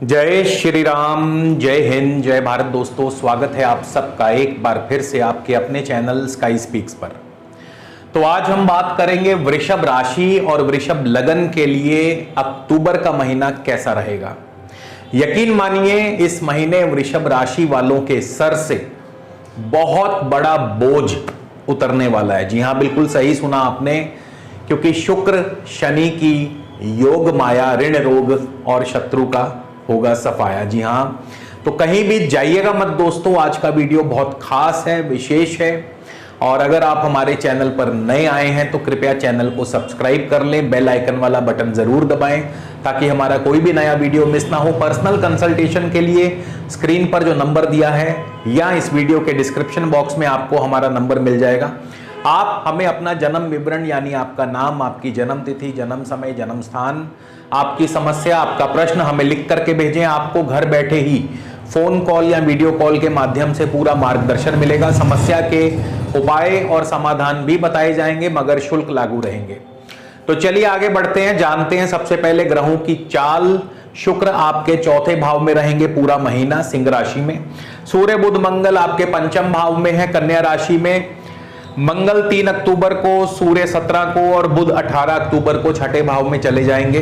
जय श्री राम, जय हिंद, जय भारत। दोस्तों, स्वागत है आप सबका एक बार फिर से आपके अपने चैनल स्काई स्पीक्स पर। तो आज हम बात करेंगे वृषभ राशि और वृषभ लगन के लिए अक्टूबर का महीना कैसा रहेगा। यकीन मानिए, इस महीने वृषभ राशि वालों के सर से बहुत बड़ा बोझ उतरने वाला है। जी हां, बिल्कुल सही सुना आपने, क्योंकि शुक्र शनि की योग माया ऋण रोग और शत्रु का होगा सफाया। जी हां, तो कहीं भी जाइएगा मत दोस्तों। आज का वीडियो बहुत खास है, विशेष है। और अगर आप हमारे चैनल पर नए आए हैं तो कृपया चैनल को सब्सक्राइब कर लें, बेल आइकन वाला बटन जरूर दबाएं ताकि हमारा कोई भी नया वीडियो मिस ना हो। पर्सनल कंसल्टेशन के लिए स्क्रीन पर जो नंबर दिया है या इस वीडियो के डिस्क्रिप्शन बॉक्स में आपको हमारा नंबर मिल जाएगा। आप हमें अपना जन्म विवरण यानी आपका नाम, आपकी जन्म तिथि, जन्म समय, जन्म स्थान, आपकी समस्या, आपका प्रश्न हमें लिख करके भेजें। आपको घर बैठे ही फोन कॉल या वीडियो कॉल के माध्यम से पूरा मार्गदर्शन मिलेगा। समस्या के उपाय और समाधान भी बताए जाएंगे, मगर शुल्क लागू रहेंगे। तो चलिए आगे बढ़ते हैं, जानते हैं सबसे पहले ग्रहों की चाल। शुक्र आपके चौथे भाव में रहेंगे पूरा महीना, सिंह राशि में। सूर्य बुध मंगल आपके पंचम भाव में है, कन्या राशि में। मंगल 3 अक्टूबर को, सूर्य 17 को और बुध 18 अक्टूबर को छठे भाव में चले जाएंगे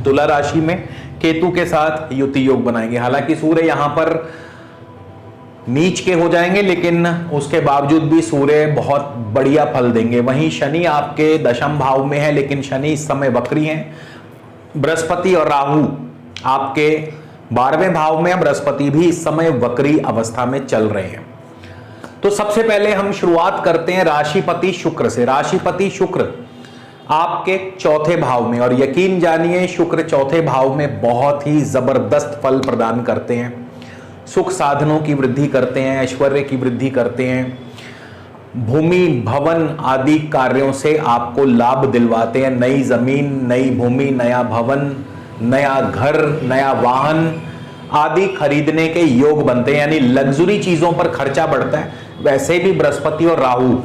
तुला राशि में। केतु के साथ युति योग बनाएंगे। हालांकि सूर्य यहां पर नीच के हो जाएंगे, लेकिन उसके बावजूद भी सूर्य बहुत बढ़िया फल देंगे। वहीं शनि आपके दशम भाव में है, लेकिन शनि इस समय वक्री हैं। बृहस्पति और राहु आपके 12वें भाव में, बृहस्पति भी इस समय वक्री अवस्था में चल रहे हैं। तो सबसे पहले हम शुरुआत करते हैं राशिपति शुक्र से। राशिपति शुक्र आपके चौथे भाव में, और यकीन जानिए शुक्र चौथे भाव में बहुत ही जबरदस्त फल प्रदान करते हैं। सुख साधनों की वृद्धि करते हैं, ऐश्वर्य की वृद्धि करते हैं, भूमि भवन आदि कार्यों से आपको लाभ दिलवाते हैं। नई जमीन, नई भूमि, नया भवन, नया घर, नया वाहन आदि खरीदने के योग बनते हैं, यानी लग्जरी चीजों पर खर्चा बढ़ता है। वैसे भी बृहस्पति और राहु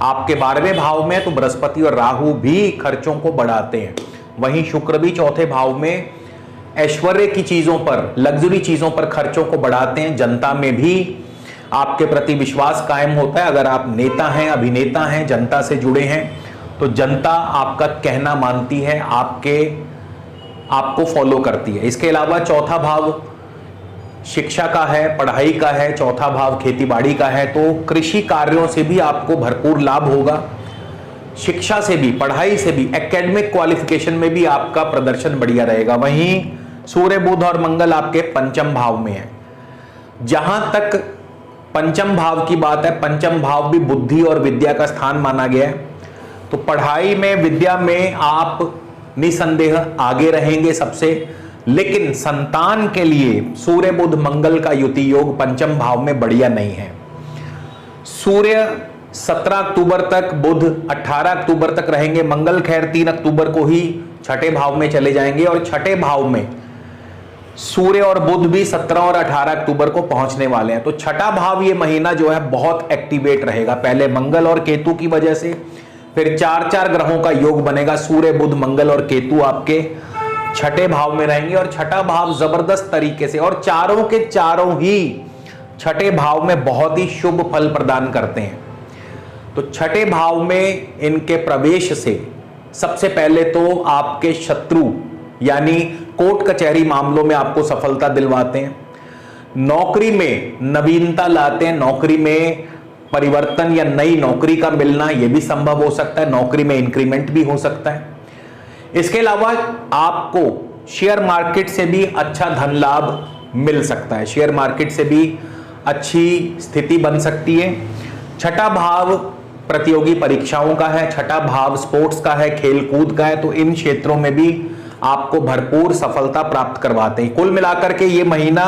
आपके 12वें भाव में, तो बृहस्पति और राहु भी खर्चों को बढ़ाते हैं। वहीं शुक्र भी चौथे भाव में ऐश्वर्य की चीजों पर, लग्जरी चीजों पर खर्चों को बढ़ाते हैं। जनता में भी आपके प्रति विश्वास कायम होता है। अगर आप नेता हैं, अभिनेता हैं, जनता से जुड़े हैं, तो जनता आपका कहना मानती है, आपको फॉलो करती है। इसके अलावा चौथा भाव शिक्षा का है, पढ़ाई का है, चौथा भाव खेतीबाड़ी का है, तो कृषि कार्यों से भी आपको भरपूर लाभ होगा। शिक्षा से भी, पढ़ाई से भी, एकेडमिक क्वालिफिकेशन में भी आपका प्रदर्शन बढ़िया रहेगा। वहीं सूर्य बुध और मंगल आपके पंचम भाव में है। जहां तक पंचम भाव की बात है, पंचम भाव भी बुद्धि और विद्या का स्थान माना गया है। तो पढ़ाई में, विद्या में आप निसंदेह आगे रहेंगे सबसे। लेकिन संतान के लिए सूर्य बुध मंगल का युति योग पंचम भाव में बढ़िया नहीं है। सूर्य 17 अक्टूबर तक, बुध 18 अक्टूबर तक रहेंगे। मंगल खैर 3 अक्टूबर को ही छठे भाव में चले जाएंगे, और छठे भाव में सूर्य और बुध भी 17 और 18 अक्टूबर को पहुंचने वाले हैं। तो छठा भाव ये महीना जो है बहुत एक्टिवेट रहेगा। पहले मंगल और केतु की वजह से, फिर 4 ग्रहों का योग बनेगा। सूर्य बुध मंगल और केतु आपके छठे भाव में रहेंगे, और छठा भाव जबरदस्त तरीके से, और चारों के चारों ही छठे भाव में बहुत ही शुभ फल प्रदान करते हैं। तो छठे भाव में इनके प्रवेश से सबसे पहले तो आपके शत्रु यानी कोर्ट कचहरी मामलों में आपको सफलता दिलवाते हैं। नौकरी में नवीनता लाते हैं। नौकरी में परिवर्तन या नई नौकरी का मिलना यह भी संभव हो सकता है। नौकरी में इंक्रीमेंट भी हो सकता है। इसके अलावा आपको शेयर मार्केट से भी अच्छा धन लाभ मिल सकता है। शेयर मार्केट से भी अच्छी स्थिति बन सकती है। छठा भाव प्रतियोगी परीक्षाओं का है, छठा भाव स्पोर्ट्स का है, खेल कूद का है, तो इन क्षेत्रों में भी आपको भरपूर सफलता प्राप्त करवाते हैं। कुल मिलाकर के ये महीना,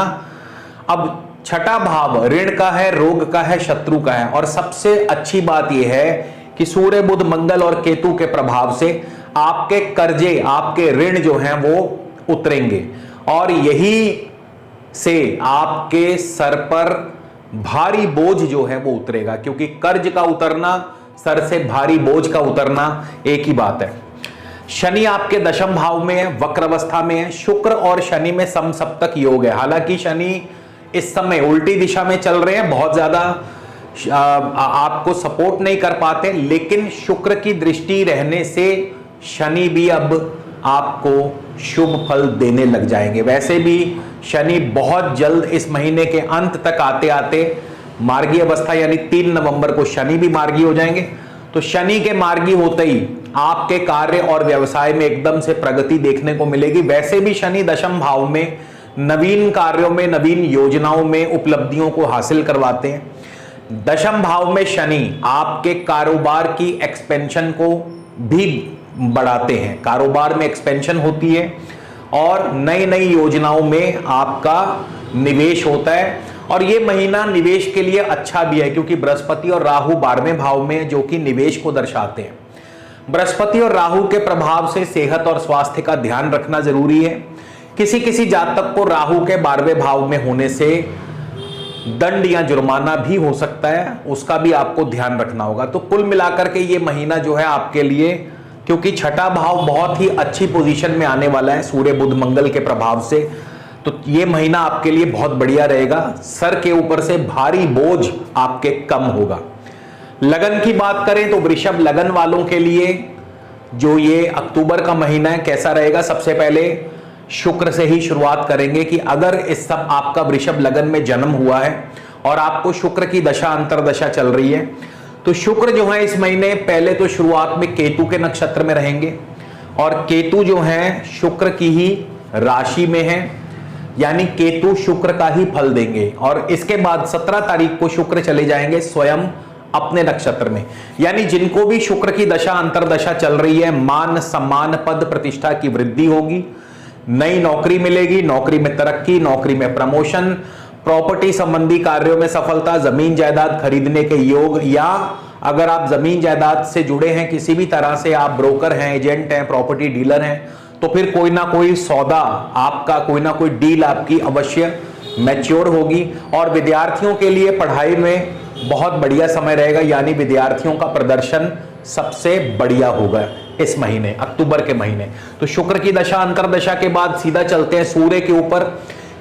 अब छठा भाव ऋण का है, रोग का है, शत्रु का है, और सबसे अच्छी बात यह है कि सूर्य बुध मंगल और केतु के प्रभाव से आपके कर्जे, आपके ऋण जो हैं वो उतरेंगे, और यही से आपके सर पर भारी बोझ जो है वो उतरेगा। क्योंकि कर्ज का उतरना, सर से भारी बोझ का उतरना एक ही बात है। शनि आपके दशम भाव में है, वक्र अवस्था में है। शुक्र और शनि में समसप्तक योग है। हालांकि शनि इस समय उल्टी दिशा में चल रहे हैं, बहुत ज्यादा आपको सपोर्ट नहीं कर पाते, लेकिन शुक्र की दृष्टि रहने से शनि भी अब आपको शुभ फल देने लग जाएंगे। वैसे भी शनि बहुत जल्द इस महीने के अंत तक आते आते मार्गी अवस्था यानी 3 नवंबर को शनि भी मार्गी हो जाएंगे। तो शनि के मार्गी होते ही आपके कार्य और व्यवसाय में एकदम से प्रगति देखने को मिलेगी। वैसे भी शनि दशम भाव में नवीन कार्यों में, नवीन योजनाओं में उपलब्धियों को हासिल करवाते हैं। दशम भाव में शनि आपके कारोबार की एक्सपेंशन को भी बढ़ाते हैं, कारोबार में एक्सपेंशन होती है और नई नई योजनाओं में आपका निवेश होता है। और यह महीना निवेश के लिए अच्छा भी है, क्योंकि बृहस्पति और राहु 12वें भाव में, जो कि निवेश को दर्शाते हैं। बृहस्पति और राहु के प्रभाव से सेहत और स्वास्थ्य का ध्यान रखना जरूरी है। किसी किसी जातक को राहु के 12वें भाव में होने से दंड या जुर्माना भी हो सकता है, उसका भी आपको ध्यान रखना होगा। तो कुल मिलाकर के ये महीना जो है आपके लिए, क्योंकि छठा भाव बहुत ही अच्छी पोजीशन में आने वाला है सूर्य बुध मंगल के प्रभाव से, तो ये महीना आपके लिए बहुत बढ़िया रहेगा। सर के ऊपर से भारी बोझ आपके कम होगा। लगन की बात करें तो वृषभ लगन वालों के लिए जो ये अक्टूबर का महीना है कैसा रहेगा, सबसे पहले शुक्र से ही शुरुआत करेंगे कि अगर इस सब आपका वृषभ लगन में जन्म हुआ है और आपको शुक्र की दशा अंतरदशा चल रही है, तो शुक्र जो है इस महीने पहले तो शुरुआत में केतु के नक्षत्र में रहेंगे और केतु जो है शुक्र की ही राशि में है, यानी केतु शुक्र का ही फल देंगे। और इसके बाद 17 तारीख को शुक्र चले जाएंगे स्वयं अपने नक्षत्र में, यानी जिनको भी शुक्र की दशा अंतरदशा चल रही है, मान सम्मान पद प्रतिष्ठा की वृद्धि होगी, नई नौकरी मिलेगी, नौकरी में तरक्की, नौकरी में प्रमोशन, प्रॉपर्टी संबंधी कार्यों में सफलता, जमीन जायदाद खरीदने के योग, या अगर आप जमीन जायदाद से जुड़े हैं किसी भी तरह से, आप ब्रोकर हैं, एजेंट हैं, प्रॉपर्टी डीलर हैं, तो फिर कोई ना कोई सौदा आपका, कोई ना कोई डील आपकी अवश्य मैच्योर होगी। और विद्यार्थियों के लिए पढ़ाई में बहुत बढ़िया समय रहेगा, यानी विद्यार्थियों का प्रदर्शन सबसे बढ़िया होगा इस महीने, अक्टूबर के महीने। तो शुक्र की दशा अंतरदशा के बाद सीधा चलते हैं सूर्य के ऊपर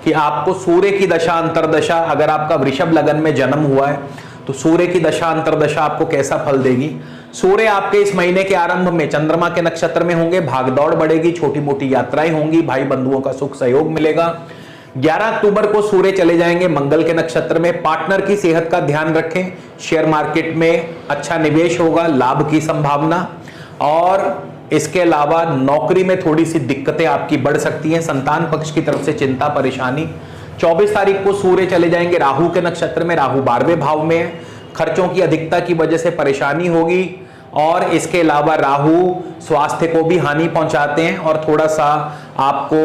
कि आपको सूर्य की दशा अंतरदशा, अगर आपका वृषभ लगन में जन्म हुआ है तो सूर्य की दशा अंतरदशा आपको कैसा फल देगी। सूर्य आपके इस महीने के आरंभ में चंद्रमा के नक्षत्र में होंगे, भागदौड़ बढ़ेगी, छोटी मोटी यात्राएं होंगी, भाई बंधुओं का सुख सहयोग मिलेगा। 11 अक्टूबर को सूर्य चले जाएंगे मंगल के नक्षत्र में। पार्टनर की सेहत का ध्यान रखें, शेयर मार्केट में अच्छा निवेश होगा, लाभ की संभावना। और इसके अलावा नौकरी में थोड़ी सी दिक्कतें आपकी बढ़ सकती हैं, संतान पक्ष की तरफ से चिंता परेशानी। 24 तारीख को सूर्य चले जाएंगे राहु के नक्षत्र में, राहु 12वें भाव में है, खर्चों की अधिकता की वजह से परेशानी होगी। और इसके अलावा राहु स्वास्थ्य को भी हानि पहुंचाते हैं और थोड़ा सा आपको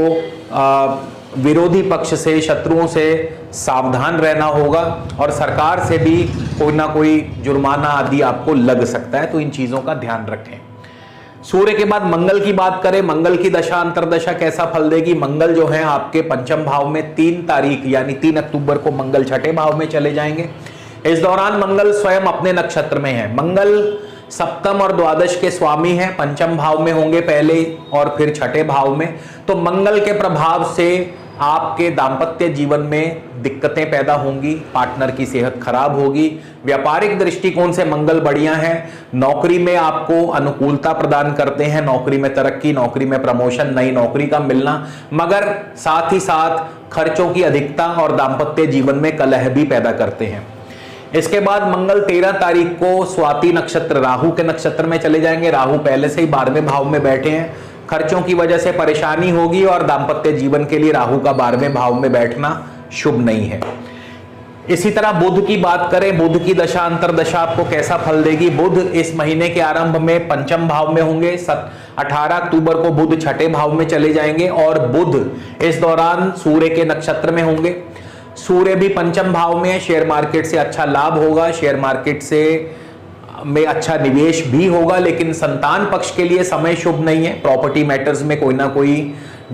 विरोधी पक्ष से, शत्रुओं से सावधान रहना होगा और सरकार से भी कोई ना कोई जुर्माना आदि आपको लग सकता है, तो इन चीजों का ध्यान रखें। सूर्य के बाद मंगल की बात करें, मंगल की दशा अंतरदशा कैसा फल देगी। मंगल जो है आपके पंचम भाव में 3 तारीख यानी 3 अक्टूबर को मंगल छठे भाव में चले जाएंगे। इस दौरान मंगल स्वयं अपने नक्षत्र में है। मंगल सप्तम और द्वादश के स्वामी हैं, पंचम भाव में होंगे पहले और फिर छठे भाव में। तो मंगल के प्रभाव से आपके दांपत्य जीवन में दिक्कतें पैदा होंगी, पार्टनर की सेहत खराब होगी। व्यापारिक दृष्टिकोण से मंगल बढ़िया है, नौकरी में आपको अनुकूलता प्रदान करते हैं, नौकरी में तरक्की, नौकरी में प्रमोशन, नई नौकरी का मिलना, मगर साथ ही साथ खर्चों की अधिकता और दांपत्य जीवन में कलह भी पैदा करते हैं। इसके बाद मंगल 13 तारीख को स्वाति नक्षत्र राहु के नक्षत्र में चले जाएंगे। राहु पहले से ही 12वें भाव में बैठे हैं, खर्चों की वजह से परेशानी होगी और दांपत्य जीवन के लिए राहु का 12वें भाव में बैठना शुभ नहीं है। इसी तरह बुध की बात करें, बुध की दशा अंतरदशा आपको कैसा फल देगी। बुध इस महीने के आरंभ में पंचम भाव में होंगे, 18 अक्टूबर को बुध छठे भाव में चले जाएंगे और बुध इस दौरान सूर्य के नक्षत्र में होंगे। सूर्य भी पंचम भाव में है, शेयर मार्केट से अच्छा लाभ होगा, शेयर मार्केट से में अच्छा निवेश भी होगा, लेकिन संतान पक्ष के लिए समय शुभ नहीं है। प्रॉपर्टी मैटर्स में कोई ना कोई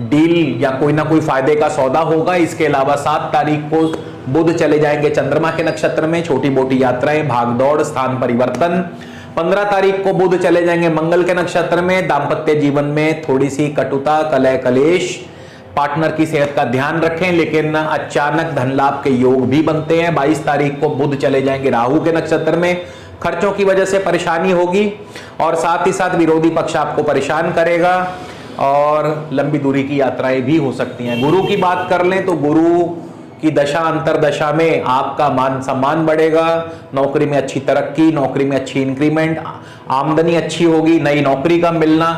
डील या कोई ना कोई फायदे का सौदा होगा। इसके अलावा 7 तारीख को बुध चले जाएंगे चंद्रमा के नक्षत्र में, छोटी मोटी यात्राएं, भागदौड़, स्थान परिवर्तन, 15 तारीख को बुध चले जाएंगे मंगल के नक्षत्र में। दाम्पत्य जीवन में थोड़ी सी कटुता, कलह कलेश, पार्टनर की सेहत का ध्यान रखें, लेकिन अचानक धन लाभ के योग भी बनते हैं। 22 तारीख को बुध चले जाएंगे राहु के नक्षत्र में। खर्चों की वजह से परेशानी होगी और साथ ही साथ विरोधी पक्ष आपको परेशान करेगा और लंबी दूरी की यात्राएं भी हो सकती हैं। गुरु की बात कर लें तो गुरु की दशा अंतरदशा में आपका मान सम्मान बढ़ेगा, नौकरी में अच्छी तरक्की, नौकरी में अच्छी इंक्रीमेंट, आमदनी अच्छी होगी, नई नौकरी का मिलना,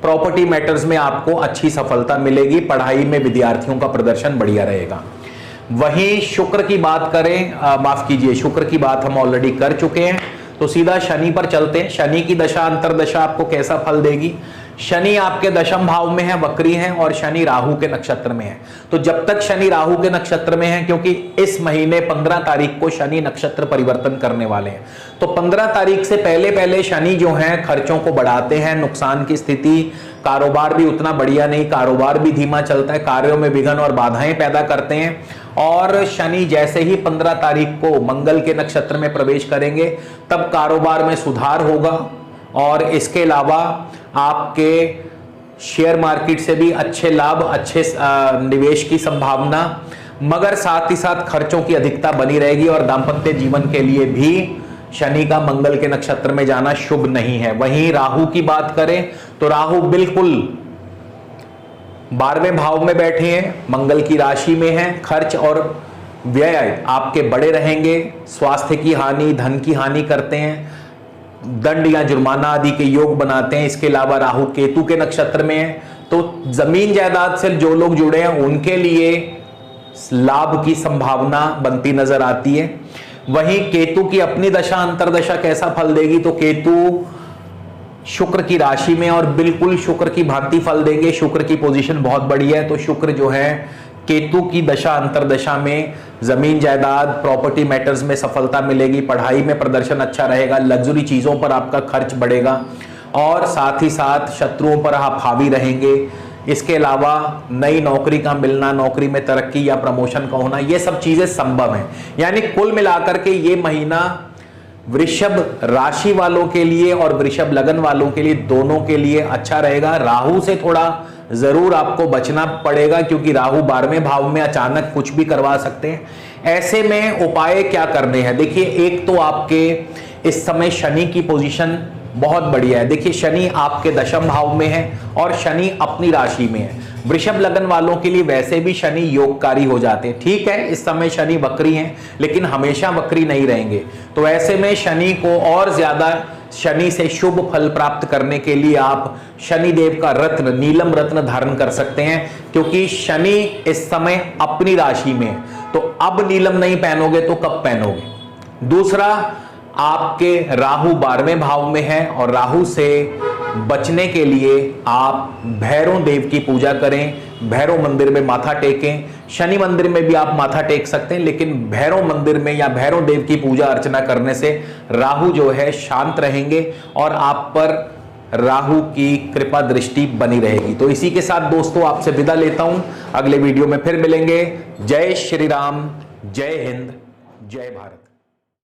प्रॉपर्टी मैटर्स में आपको अच्छी सफलता मिलेगी, पढ़ाई में विद्यार्थियों का प्रदर्शन बढ़िया रहेगा। वहीं शुक्र की बात करें, माफ कीजिए, शुक्र की बात हम ऑलरेडी कर चुके हैं, तो सीधा शनि पर चलते हैं। शनि की दशा अंतरदशा आपको कैसा फल देगी। शनि आपके दशम भाव में है, वक्री है, और शनि राहु के नक्षत्र में है। तो जब तक शनि राहु के नक्षत्र में है, क्योंकि इस महीने 15 तारीख को शनि नक्षत्र परिवर्तन करने वाले हैं, तो 15 तारीख से पहले पहले शनि जो है खर्चों को बढ़ाते हैं, नुकसान की स्थिति, कारोबार भी उतना बढ़िया नहीं, कारोबार भी धीमा चलता है, कार्यों में विघ्न और बाधाएं पैदा करते हैं। और शनि जैसे ही 15 तारीख को मंगल के नक्षत्र में प्रवेश करेंगे तब कारोबार में सुधार होगा और इसके अलावा आपके शेयर मार्केट से भी अच्छे लाभ, अच्छे निवेश की संभावना, मगर साथ ही साथ खर्चों की अधिकता बनी रहेगी और दाम्पत्य जीवन के लिए भी शनि का मंगल के नक्षत्र में जाना शुभ नहीं है। वहीं राहु की बात करें तो राहु बिल्कुल 12वें भाव में बैठे हैं, मंगल की राशि में है। खर्च और व्यय आपके बड़े रहेंगे, स्वास्थ्य की हानि, धन की हानि करते हैं, दंड या जुर्माना आदि के योग बनाते हैं। इसके अलावा राहु केतु के नक्षत्र में है, तो जमीन जायदाद से जो लोग जुड़े हैं उनके लिए लाभ की संभावना बनती नजर आती है। वहीं केतु की अपनी दशा अंतरदशा कैसा फल देगी, तो केतु शुक्र की राशि में और बिल्कुल शुक्र की भांति फल देंगे। शुक्र की पोजीशन बहुत बढ़िया है, तो शुक्र जो है केतु की दशा अंतरदशा में जमीन जायदाद, प्रॉपर्टी मैटर्स में सफलता मिलेगी, पढ़ाई में प्रदर्शन अच्छा रहेगा, लग्जरी चीजों पर आपका खर्च बढ़ेगा और साथ ही साथ शत्रुओं पर आप हावी रहेंगे। इसके अलावा नई नौकरी का मिलना, नौकरी में तरक्की या प्रमोशन का होना, ये सब चीजें संभव हैं। यानी कुल मिलाकर के ये महीना वृषभ राशि वालों के लिए और वृषभ लगन वालों के लिए, दोनों के लिए अच्छा रहेगा। राहु से थोड़ा जरूर आपको बचना पड़ेगा क्योंकि राहु 12वें भाव में अचानक कुछ भी करवा सकते हैं। ऐसे में उपाय क्या करने हैं, देखिए एक तो आपके इस समय शनि की पोजीशन बहुत बढ़िया है। देखिए शनि आपके दशम भाव में है और शनि अपनी राशि में है। वृषभ लगन वालों के लिए वैसे भी शनि योगकारी हो जाते हैं। ठीक है, इस समय शनि वक्री हैं, लेकिन हमेशा वक्री नहीं रहेंगे। तो ऐसे में शनि को और ज्यादा, शनि से शुभ फल प्राप्त करने के लिए आप शनि देव का रत्न, नीलम रत्न धारण कर सकते हैं, क्योंकि शनि इस समय अपनी राशि में है। तो अब नीलम नहीं पहनोगे तो कब पहनोगे। दूसरा, आपके राहु 12वें भाव में है और राहु से बचने के लिए आप भैरव देव की पूजा करें, भैरव मंदिर में माथा टेकें। शनि मंदिर में भी आप माथा टेक सकते हैं, लेकिन भैरव मंदिर में या भैरव देव की पूजा अर्चना करने से राहु जो है शांत रहेंगे और आप पर राहु की कृपा दृष्टि बनी रहेगी। तो इसी के साथ दोस्तों आपसे विदा लेता हूं, अगले वीडियो में फिर मिलेंगे। जय श्री राम, जय हिंद, जय भारत।